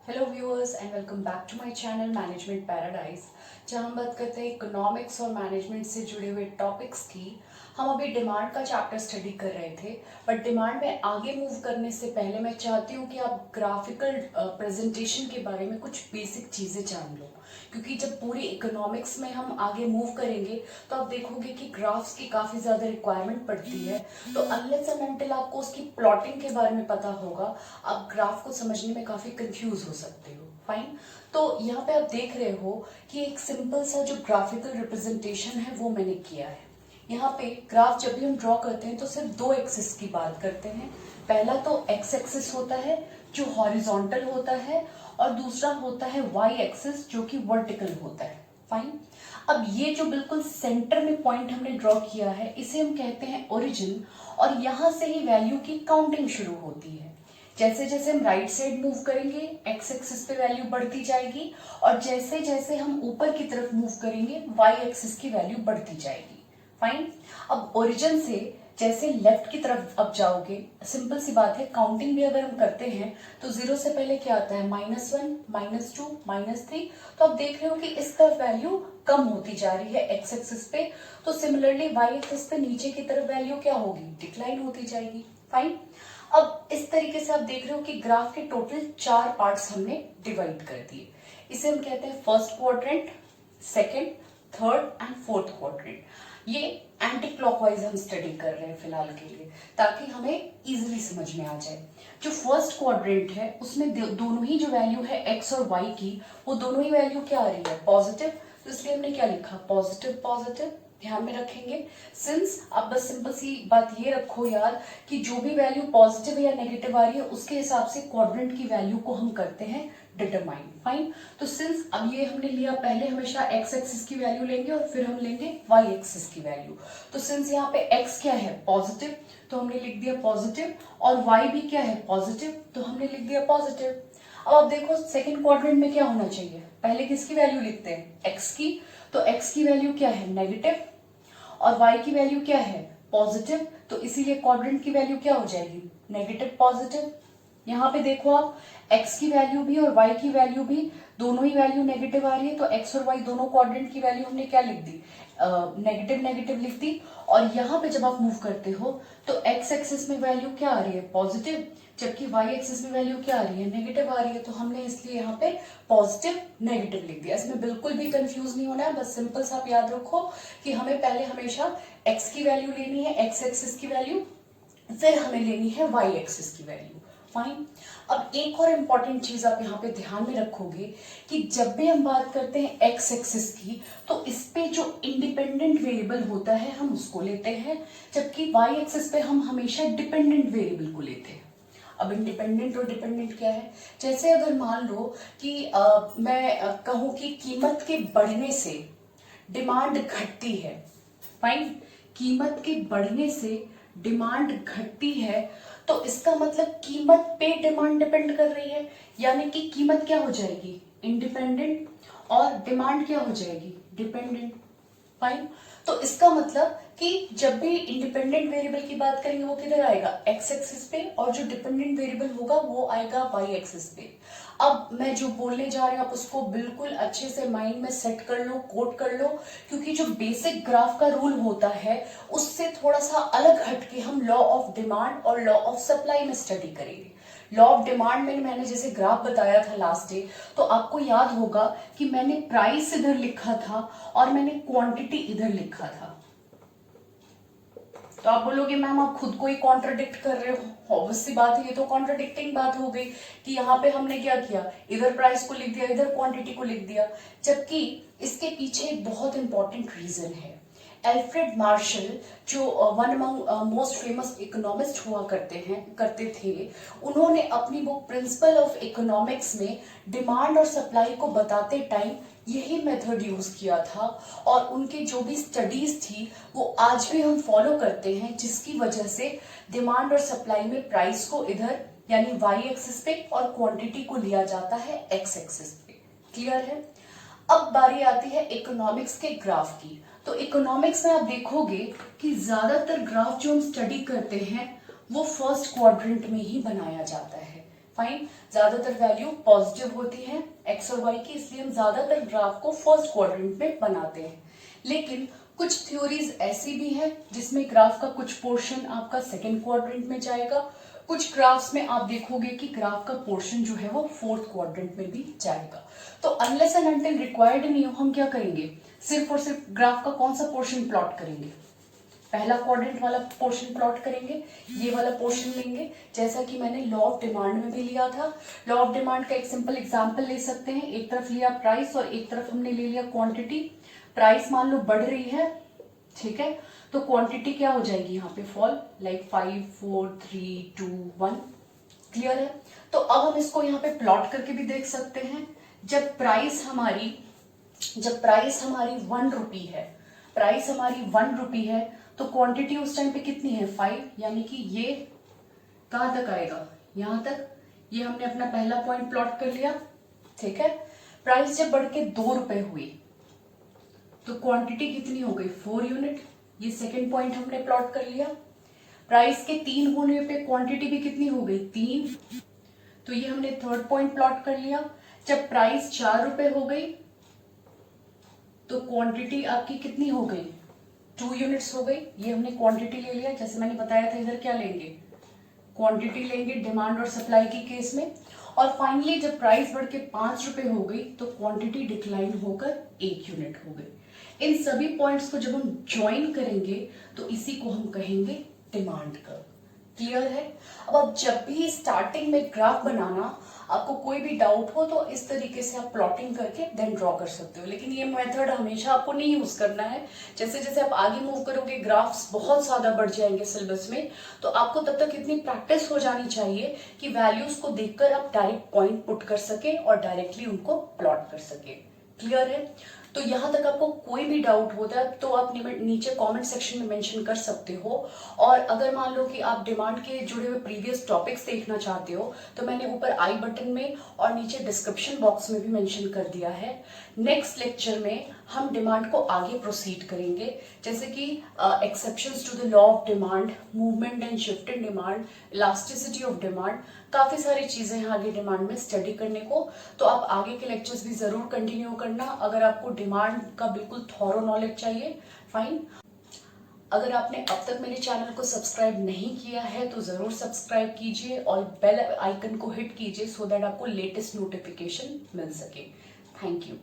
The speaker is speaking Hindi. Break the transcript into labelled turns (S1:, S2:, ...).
S1: Hello viewers and welcome back to my channel management paradise, जहां हम बात करते हैं इकोनॉमिक्स और मैनेजमेंट से जुड़े हुए टॉपिक्स की। हम अभी डिमांड का चैप्टर स्टडी कर रहे थे, बट डिमांड में आगे मूव करने से पहले मैं चाहती हूँ कि आप ग्राफिकल प्रेजेंटेशन के बारे में कुछ बेसिक चीज़ें जान लो, क्योंकि जब पूरी इकोनॉमिक्स में हम आगे मूव करेंगे तो आप देखोगे कि ग्राफ्स की काफ़ी ज़्यादा रिक्वायरमेंट पड़ती है। तो अनलेस एंड अनटिल आपको उसकी प्लॉटिंग के बारे में पता होगा, आप ग्राफ को समझने में काफ़ी कंफ्यूज हो सकते हो। फाइन। तो यहाँ पे आप देख रहे हो कि एक सिंपल सा जो ग्राफिकल रिप्रेजेंटेशन है वो मैंने किया है। यहाँ पे ग्राफ जब भी हम ड्रॉ करते हैं तो सिर्फ दो एक्सिस की बात करते हैं। पहला तो एक्स एक्सिस होता है जो हॉरिजॉन्टल होता है, और दूसरा होता है वाई एक्सिस जो कि वर्टिकल होता है। फाइन। अब ये जो बिल्कुल सेंटर में पॉइंट हमने ड्रॉ किया है इसे हम कहते हैं ओरिजिन, और यहां से ही वैल्यू की काउंटिंग शुरू होती है। जैसे जैसे हम राइट साइड मूव करेंगे एक्स एक्सिस पे वैल्यू बढ़ती जाएगी, और जैसे जैसे हम ऊपर की तरफ मूव करेंगे वाई एक्सिस की वैल्यू बढ़ती जाएगी। फाइन। अब ओरिजिन से जैसे लेफ्ट की तरफ अब जाओगे, सिंपल सी बात है, काउंटिंग भी अगर हम करते हैं तो जीरो से पहले क्या आता है, -1, -2, -3। तो आप देख रहे हो कि इस तरफ वैल्यू कम होती जा रही है एक्स एक्सिस पे। तो सिमिलरली वाई एक्सिस पे नीचे की तरफ वैल्यू क्या होगी, डिक्लाइन होती जाएगी। फाइन। अब इस तरीके से आप देख रहे हो कि ग्राफ के टोटल 4 पार्ट्स हमने डिवाइड कर दिए। इसे हम कहते हैं first quadrant, second, third and fourth quadrant. ये एंटी क्लॉकवाइज हम स्टडी कर रहे हैं फिलहाल के लिए, ताकि हमें इजीली समझ में आ जाए। जो फर्स्ट क्वाड्रेंट है उसमें दोनों ही जो वैल्यू है एक्स और वाई की, वो दोनों ही वैल्यू क्या आ रही है, पॉजिटिव। तो इसलिए हमने क्या लिखा, पॉजिटिव पॉजिटिव। ध्यान में रखेंगे, सिंस आप बस सिंपल सी बात ये रखो यार कि जो भी वैल्यू पॉजिटिव या नेगेटिव आ रही है उसके हिसाब से क्वाड्रेंट की वैल्यू को हम करते हैं डिटरमाइन। फाइन। तो सिंस अब ये हमने लिया, पहले हमेशा एक्स एक्सिस की वैल्यू लेंगे और फिर हम लेंगे वाई एक्सिस की वैल्यू। तो सिंस यहाँ पे एक्स क्या है, पॉजिटिव, तो हमने लिख दिया पॉजिटिव, और वाई भी क्या है, पॉजिटिव, तो हमने लिख दिया पॉजिटिव। अब आप देखो सेकंड क्वाड्रेंट में क्या होना चाहिए, पहले किसकी वैल्यू लिखते हैं, एक्स की। तो एक्स की वैल्यू क्या है, नेगेटिव, और y की वैल्यू क्या है, पॉजिटिव। तो इसीलिए क्वाड्रेंट की वैल्यू क्या हो जाएगी, नेगेटिव पॉजिटिव। यहाँ पे देखो आप, x की वैल्यू भी और y की वैल्यू भी, दोनों ही वैल्यू नेगेटिव आ रही है। तो x और y दोनों क्वाड्रेंट की वैल्यू हमने क्या लिख दी, नेगेटिव नेगेटिव लिख दी। और यहाँ पे जब आप मूव करते हो तो x एक्सिस में वैल्यू क्या आ रही है, पॉजिटिव, जबकि y एक्सिस में वैल्यू क्या आ रही है, नेगेटिव आ रही है। तो हमने इसलिए यहाँ पे पॉजिटिव नेगेटिव लिख दिया। इसमें बिल्कुल भी कंफ्यूज नहीं होना है, बस सिंपल सा आप याद रखो कि हमें पहले हमेशा x की वैल्यू लेनी है, x एक्सिस की वैल्यू, फिर हमें लेनी है y एक्सिस की वैल्यू। फाइन। अब एक और इंपॉर्टेंट चीज आप यहाँ पे ध्यान में रखोगे कि जब भी हम बात करते हैं x एक्सिस की, तो इस पे जो इंडिपेंडेंट वेरिएबल होता है हम उसको लेते हैं, जबकि y एक्सिस पे हम हमेशा डिपेंडेंट वेरिएबल को लेते हैं। अब इंडिपेंडेंट और डिपेंडेंट क्या है, जैसे अगर मान लो कि मैं कहूं कि कीमत के बढ़ने से डिमांड घटती है। फाइन। कीमत के बढ़ने से डिमांड घटती है, तो इसका मतलब कीमत पे डिमांड डिपेंड कर रही है, यानी कि कीमत क्या हो जाएगी, इंडिपेंडेंट, और डिमांड क्या हो जाएगी, डिपेंडेंट। फाइन। तो इसका मतलब कि जब भी इंडिपेंडेंट वेरिएबल की बात करेंगे वो किधर आएगा, एक्स एक्सिस पे, और जो डिपेंडेंट वेरिएबल होगा वो आएगा वाई एक्सिस पे। अब मैं जो बोलने जा रही हूँ आप उसको बिल्कुल अच्छे से माइंड में सेट कर लो, कोट कर लो, क्योंकि जो बेसिक ग्राफ का रूल होता है उससे थोड़ा सा अलग हटके हम लॉ ऑफ डिमांड और लॉ ऑफ सप्लाई में स्टडी करेंगे। लॉ ऑफ डिमांड में मैंने जैसे ग्राफ बताया था लास्ट डे, तो आपको याद होगा कि मैंने प्राइस इधर लिखा था और मैंने क्वांटिटी इधर लिखा था। तो आप बोलोगे मैम आप खुद को ही कॉन्ट्रडिक्ट कर रहे हो, ऑब्वियस सी बात है, ये तो कॉन्ट्रडिक्टिंग बात हो गई कि यहाँ पे हमने क्या किया, इधर प्राइस को लिख दिया, इधर क्वांटिटी को लिख दिया, जबकि इसके पीछे एक बहुत इंपॉर्टेंट रीजन है। एल्फ्रेड मार्शल, जो one among most famous economist हुआ करते थे, उन्होंने अपनी बुक प्रिंसिपल ऑफ इकोनॉमिक्स में डिमांड और सप्लाई को बताते टाइम यही मेथड यूज किया था, और उनके जो भी स्टडीज थी वो आज भी हम फॉलो करते हैं, जिसकी वजह से डिमांड और सप्लाई में प्राइस को इधर यानी वाई एक्सिस पे और क्वांटिटी को लिया जाता है एक्स एक्सिस पे। क्लियर है। अब बारी आती है इकोनॉमिक्स के ग्राफ की। तो इकोनॉमिक्स में आप देखोगे कि ज्यादातर ग्राफ जो हम स्टडी करते हैं वो फर्स्ट क्वाड्रेंट में ही बनाया जाता है। फाइन, ज्यादातर वैल्यू पॉजिटिव होती है एक्स और वाई की, इसलिए हम ज्यादातर ग्राफ को फर्स्ट क्वाड्रेंट में बनाते हैं। लेकिन कुछ थ्योरीज ऐसी भी है जिसमें ग्राफ का कुछ पोर्शन आपका सेकेंड क्वाड्रेंट में जाएगा, कुछ ग्राफ्स में आप देखोगे कि ग्राफ का पोर्शन जो है वो फोर्थ क्वाड्रेंट में भी जाएगा। तो अनलेस एंड अनटिल रिक्वायर्ड नहीं हो, हम क्या करेंगे, सिर्फ और सिर्फ ग्राफ का कौन सा पोर्शन प्लॉट करेंगे, पहला क्वाड्रेंट वाला पोर्शन प्लॉट करेंगे, ये वाला पोर्शन लेंगे, जैसा कि मैंने लॉ ऑफ डिमांड में भी लिया था। लॉ ऑफ डिमांड का एक सिंपल एग्जांपल ले सकते हैं, एक तरफ लिया प्राइस और एक तरफ हमने ले लिया क्वांटिटी। प्राइस मान लो बढ़ रही है, ठीक है, तो क्वांटिटी क्या हो जाएगी यहाँ पे, फॉल, लाइक 5 4 3 2 1। क्लियर है? तो अब हम इसको यहाँ पे प्लॉट करके भी देख सकते हैं। जब प्राइस हमारी 1 रुपी है, प्राइस हमारी 1 रुपी है, तो क्वांटिटी उस टाइम पे कितनी है, 5, यानी कि ये कहां तक आएगा, यहां तक। ये हमने अपना पहला पॉइंट प्लॉट कर लिया, ठीक है। प्राइस जब बढ़ के 2 रुपए हुई तो क्वांटिटी कितनी हो गई, 4 यूनिट, ये सेकेंड पॉइंट हमने प्लॉट कर लिया। प्राइस के 3 होने पे क्वांटिटी भी कितनी हो गई, 3, तो ये हमने थर्ड पॉइंट प्लॉट कर लिया। जब प्राइस 4 रुपए हो गई तो क्वांटिटी आपकी कितनी हो गई, 2 यूनिट्स हो गई, ये हमने क्वांटिटी ले लिया। जैसे मैंने बताया था, इधर क्या लेंगे, क्वांटिटी लेंगे डिमांड और सप्लाई की केस में। और फाइनली जब प्राइस बढ़ के 5 रुपए हो गई तो क्वांटिटी डिक्लाइन होकर 1 यूनिट हो गई। इन सभी पॉइंट्स को जब हम ज्वाइन करेंगे तो इसी को हम कहेंगे डिमांड कर्व। क्लियर है? अब जब भी स्टार्टिंग में ग्राफ बनाना आपको कोई भी डाउट हो तो इस तरीके से आप प्लॉटिंग करके देन ड्रॉ कर सकते हो, लेकिन ये मेथड हमेशा आपको नहीं यूज करना है। जैसे जैसे आप आगे मूव करोगे ग्राफ्स बहुत ज्यादा बढ़ जाएंगे सिलेबस में, तो आपको तब तक इतनी प्रैक्टिस हो जानी चाहिए कि वैल्यूज को देखकर आप डायरेक्ट पॉइंट पुट कर सके और डायरेक्टली उनको प्लॉट कर सके। क्लियर है? तो यहां तक आपको कोई भी डाउट होता है तो आप नीचे कमेंट सेक्शन में मेंशन कर सकते हो। और अगर मान लो कि आप डिमांड के जुड़े हुए प्रीवियस टॉपिक्स देखना चाहते हो तो मैंने ऊपर आई बटन में और नीचे डिस्क्रिप्शन बॉक्स में भी मेंशन कर दिया है। नेक्स्ट लेक्चर में हम डिमांड को आगे प्रोसीड करेंगे, जैसे कि exceptions to the law of demand, movement and shift in demand, elasticity of demand, काफी सारी चीजें हैं आगे डिमांड में स्टडी करने को। तो आप आगे के लेक्चर्स भी जरूर कंटिन्यू करना अगर आपको डिमांड का बिल्कुल थॉरो नॉलेज चाहिए। फाइन। अगर आपने अब तक मेरे चैनल को सब्सक्राइब नहीं किया है तो जरूर सब्सक्राइब कीजिए और बेल आइकन को हिट कीजिए सो दैट आपको लेटेस्ट नोटिफिकेशन मिल सके। Thank you.